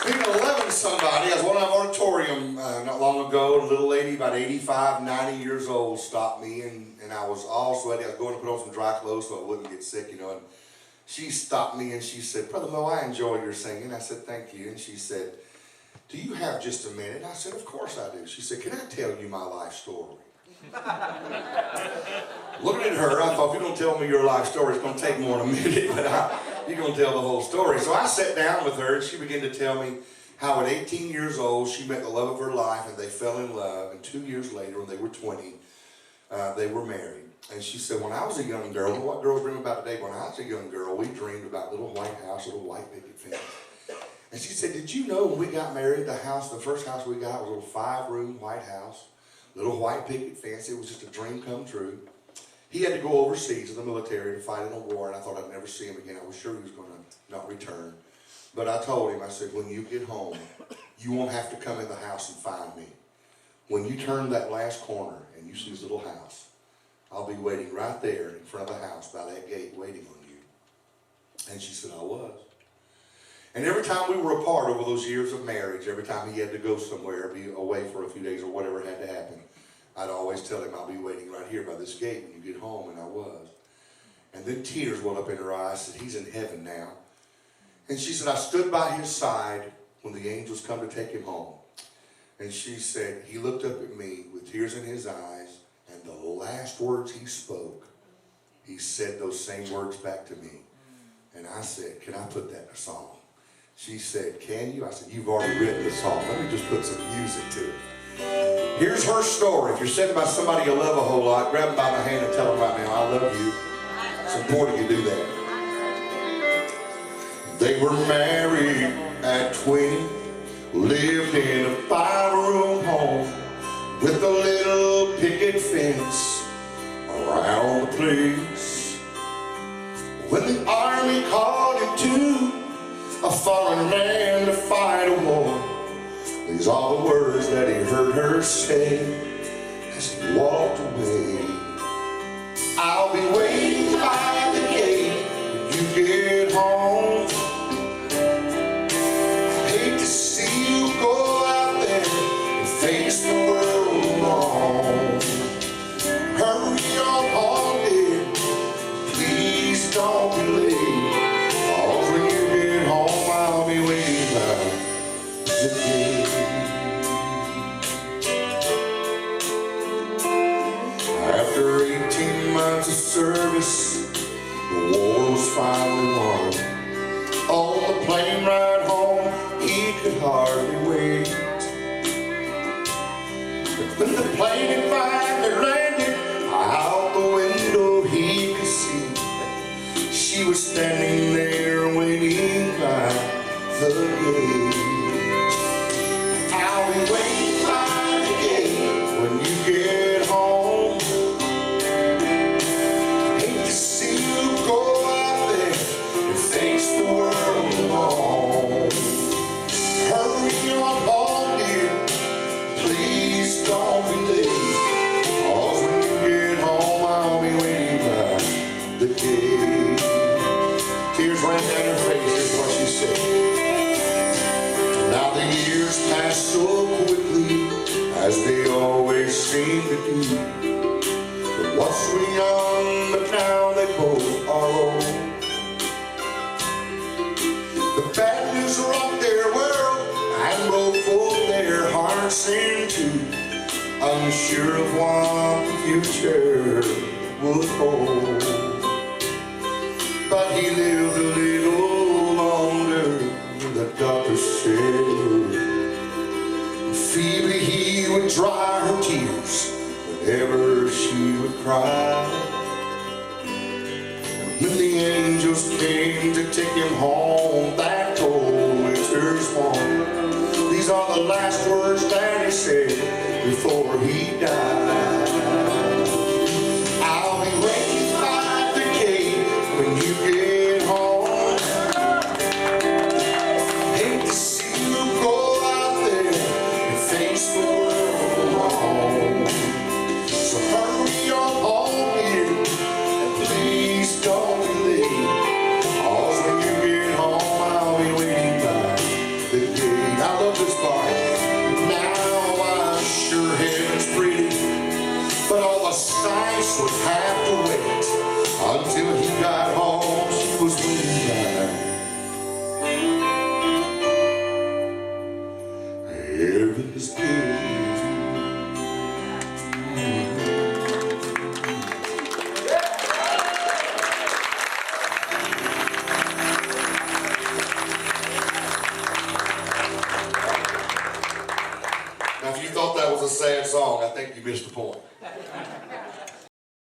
Speaking of loving somebody, I was in an auditorium not long ago. A little lady, about 85, 90 years old, stopped me, and I was all sweaty. I was going to put on some dry clothes so I wouldn't get sick, you know. And she stopped me and she said, "Brother Mo, I enjoy your singing." I said, "Thank you." And she said, "Do you have just a minute?" I said, "Of course I do." She said, "Can I tell you my life story?" Looking at her, I thought, if you're going to tell me your life story, it's going to take more than a minute, but you're going to tell the whole story. So I sat down with her, and she began to tell me how at 18 years old, she met the love of her life, and they fell in love, and 2 years later, when they were 20, they were married. And she said, when I was a young girl, and what girls dream about today, when I was a young girl, we dreamed about little white house, little white picket fence. And she said, did you know when we got married, the first house we got was a little 5-room white house, little white picket fence. It was just a dream come true. He had to go overseas in the military to fight in a war, and I thought I'd never see him again. I was sure he was going to not return. But I told him, I said, when you get home, you won't have to come in the house and find me. When you turn that last corner and you see his little house, I'll be waiting right there in front of the house by that gate waiting on you. And she said, I was. And every time we were apart over those years of marriage, every time he had to go somewhere, be away for a few days or whatever had to happen, I'd always tell him, I'll be waiting right here by this gate when you get home, and I was. And then tears welled up in her eyes. I said, he's in heaven now. And she said, I stood by his side when the angels come to take him home. And she said, he looked up at me with tears in his eyes, and the last words he spoke, he said those same words back to me. And I said, can I put that in a song? She said, can you? I said, you've already written the song. Let me just put some music to it. Here's her story. If you're sitting by somebody you love a whole lot, grab them by the hand and tell them right now, I love you. It's important you do that. They were married at 20, lived in a 5-room home with a little picket fence around the place. When the army called him to a foreign land to fight a war, these are the words that he heard her say as he walked away. I'll be waiting by the gate when you get home. I hate to see you go out there and face the world alone. Hurry on home, dear, please don't be late. 'Cause when you get home, I'll be waiting by the gate. After 18 months of service, the war was finally won. On the plane ride home, he could hardly wait. But when the plane finally landed, out the window he could see she was standing there waiting by the gate. I'll be waiting by the gate when you get home. Don't be late, 'cause when you get home, I'll be waiting by the gate. Tears ran down her face, is what she said. Now the years pass so quickly, as they always seem to do. But once were young, but now they both are old. The bad news rocked their world and broke both their hearts in two. Unsure of what the future would hold, but he lived a little longer, the doctor said. Phoebe, he would dry her tears whenever she would cry. And when the angels came to take him home that cold winter's morn, these are the last words that he said before he died. I'll be waiting by the gate when you get home. Hate to see you go out there and face the world alone. So hurry on home, dear, and please don't be late. 'Cause when you get home, I'll be waiting by the gate. sad song. I think you missed the point.